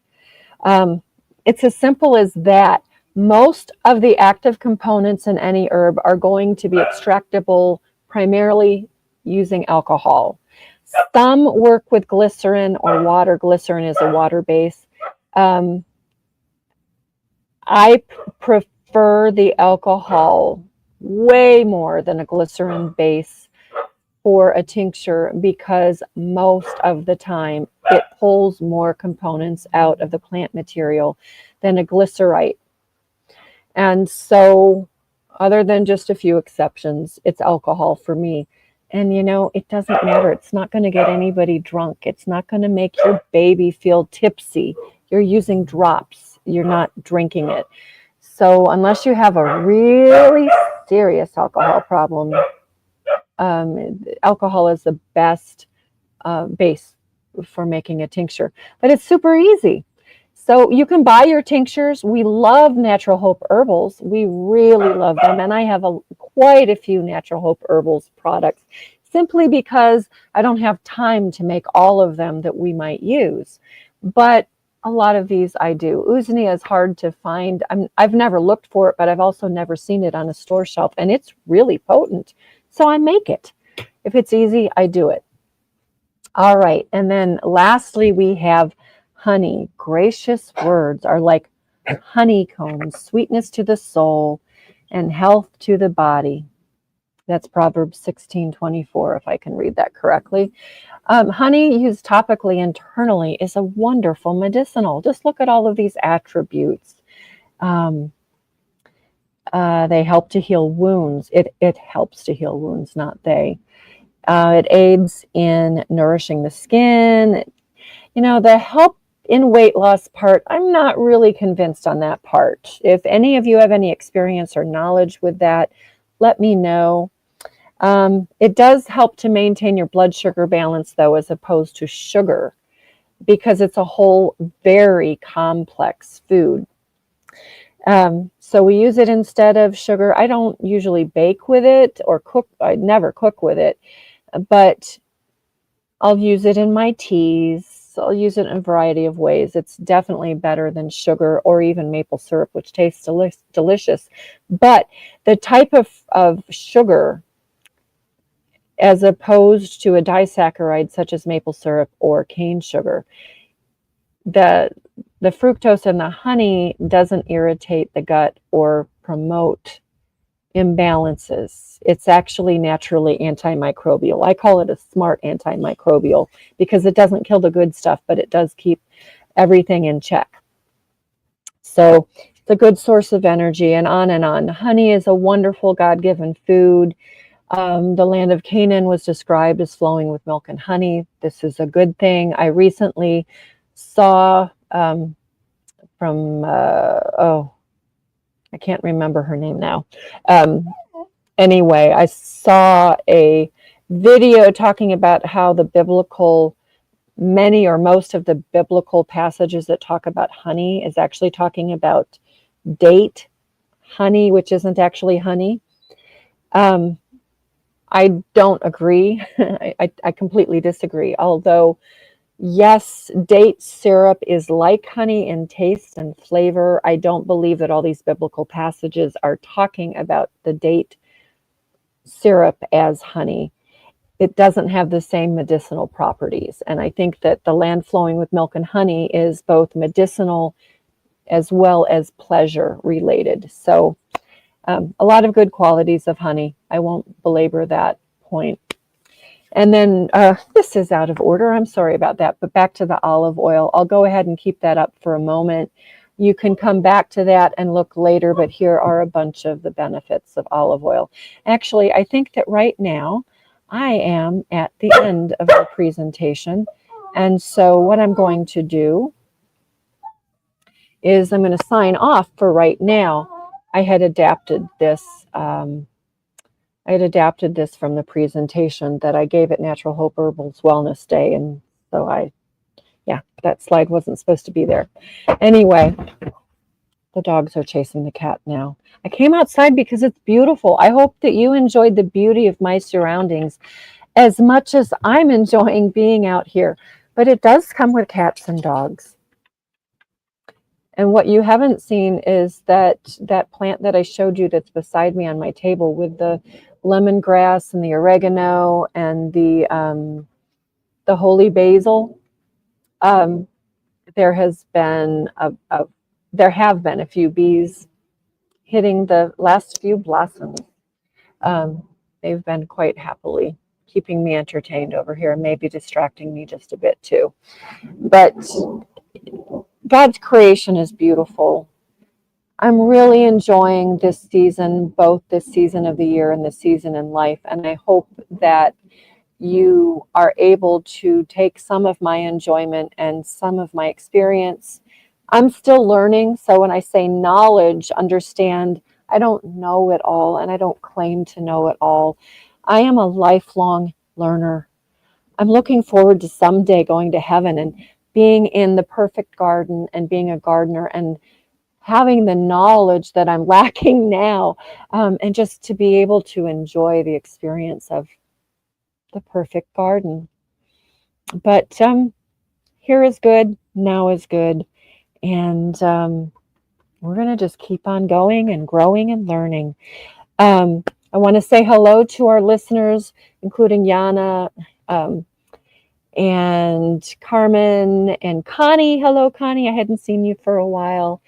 It's as simple as that. Most of the active components in any herb are going to be extractable primarily using alcohol. Some work with glycerin or water. Glycerin is a water base. I prefer the alcohol way more than a glycerin base for a tincture, because most of the time it pulls more components out of the plant material than a glycerite. And so, other than just a few exceptions, it's alcohol for me. And it doesn't matter. It's not going to get anybody drunk. It's not going to make your baby feel tipsy. You're using drops. You're not drinking it. So unless you have a really serious alcohol problem, alcohol is the best base for making a tincture. But it's super easy. So you can buy your tinctures. We love Natural Hope Herbals. We really love them. And I have quite a few Natural Hope Herbals products, simply because I don't have time to make all of them that we might use. But a lot of these I do. Usnea is hard to find. I've never looked for it, but I've also never seen it on a store shelf. And it's really potent. So I make it. If it's easy, I do it. All right. And then lastly, we have honey. Gracious words are like honeycombs, sweetness to the soul and health to the body. That's Proverbs 16:24, if I can read that correctly. Honey used topically internally is a wonderful medicinal. Just look at all of these attributes. They help to heal wounds. It helps to heal wounds, not they. It aids in nourishing the skin. The help in weight loss part, I'm not really convinced on that part. If any of you have any experience or knowledge with that, let me know. It does help to maintain your blood sugar balance, though, as opposed to sugar, because it's a whole very complex food. So we use it instead of sugar. I don't usually bake with it or cook. I never cook with it, but I'll use it in my teas. I'll use it in a variety of ways. It's definitely better than sugar or even maple syrup, which tastes delicious. But the type of sugar, as opposed to a disaccharide such as maple syrup or cane sugar, the the fructose in the honey doesn't irritate the gut or promote imbalances. It's actually naturally antimicrobial. I call it a smart antimicrobial because it doesn't kill the good stuff, but it does keep everything in check. So it's a good source of energy, and on and on. Honey is a wonderful God-given food. The land of Canaan was described as flowing with milk and honey. This is a good thing. I recently saw from, I can't remember her name now. Anyway, I saw a video talking about how the biblical, many or most of the biblical passages that talk about honey is actually talking about date honey, which isn't actually honey. I don't agree. I completely disagree. Although, yes, date syrup is like honey in taste and flavor. I don't believe that all these biblical passages are talking about the date syrup as honey. It doesn't have the same medicinal properties. And I think that the land flowing with milk and honey is both medicinal as well as pleasure related. So a lot of good qualities of honey. I won't belabor that point. And then this is out of order. I'm sorry about that. But back to the olive oil. I'll go ahead and keep that up for a moment. You can come back to that and look later, but here are a bunch of the benefits of olive oil. Actually, I think that right now I am at the end of the presentation. And so what I'm going to do is I'm going to sign off for right now. I had adapted this. I had adapted this from the presentation that I gave at Natural Hope Herbals Wellness Day. And so that slide wasn't supposed to be there. Anyway, the dogs are chasing the cat now. I came outside because it's beautiful. I hope that you enjoyed the beauty of my surroundings as much as I'm enjoying being out here. But it does come with cats and dogs. And what you haven't seen is that plant that I showed you that's beside me on my table with the lemongrass and the oregano and the holy basil. There have been a few bees hitting the last few blossoms. They've been quite happily keeping me entertained over here, and maybe distracting me just a bit too. But God's creation is beautiful. I'm really enjoying this season, both this season of the year and this season in life. And I hope that you are able to take some of my enjoyment and some of my experience. I'm still learning. So when I say knowledge, understand, I don't know it all and I don't claim to know it all. I am a lifelong learner. I'm looking forward to someday going to heaven and being in the perfect garden and being a gardener and having the knowledge that I'm lacking now, and just to be able to enjoy the experience of the perfect garden. But here is good, now is good, and we're going to just keep on going and growing and learning. I want to say hello to our listeners, including Yana, and Carmen and Connie. Hello, Connie. I hadn't seen you for a while.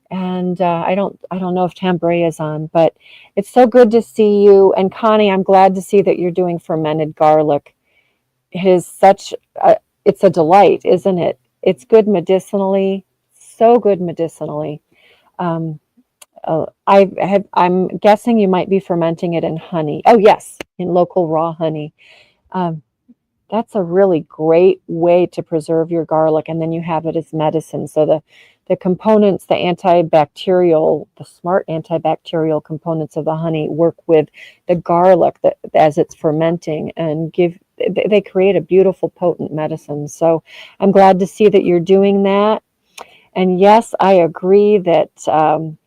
And I don't know if Tambray is on, but it's so good to see you. And Connie, I'm glad to see that you're doing fermented garlic. It is it's a delight, isn't it? It's good medicinally, so good medicinally. I'm guessing you might be fermenting it in honey. Oh yes, in local raw honey. That's a really great way to preserve your garlic, and then you have it as medicine. So the components, the smart antibacterial components of the honey work with the garlic as it's fermenting and they create a beautiful, potent medicine. So I'm glad to see that you're doing that. And yes, I agree that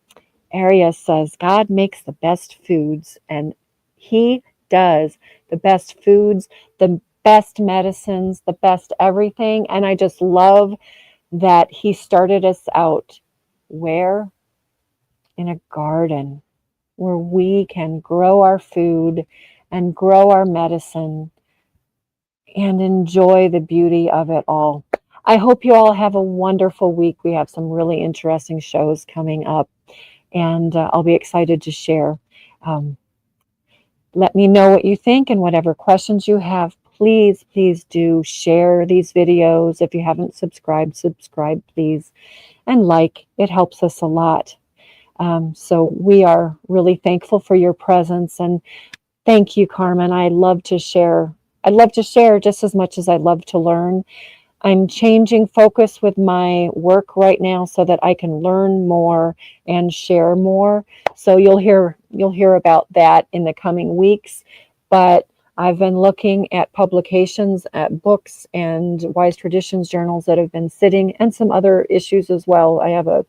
area says God makes the best foods, and He does the best foods, the best medicines, the best everything. And I just love that He started us out where? In a garden where we can grow our food and grow our medicine and enjoy the beauty of it all. I hope you all have a wonderful week. We have some really interesting shows coming up, and I'll be excited to share. Um, let me know what you think, and whatever questions you have, please, please do share these videos. If you haven't subscribed, subscribe, please, and like. It helps us a lot. So we are really thankful for your presence, and thank you, Carmen. I love to share. I love to share just as much as I love to learn. I'm changing focus with my work right now so that I can learn more and share more. So you'll hear about that in the coming weeks. But I've been looking at publications, at books and Wise Traditions journals that have been sitting, and some other issues as well. I have a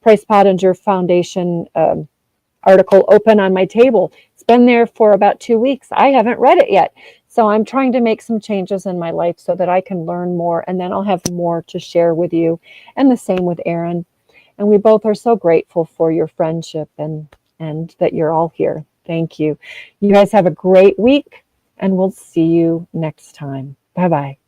Price Pottinger Foundation article open on my table. It's been there for about 2 weeks. I haven't read it yet. So I'm trying to make some changes in my life so that I can learn more, and then I'll have more to share with you. And the same with Erin. And we both are so grateful for your friendship and that you're all here. Thank you. You guys have a great week, and we'll see you next time. Bye-bye.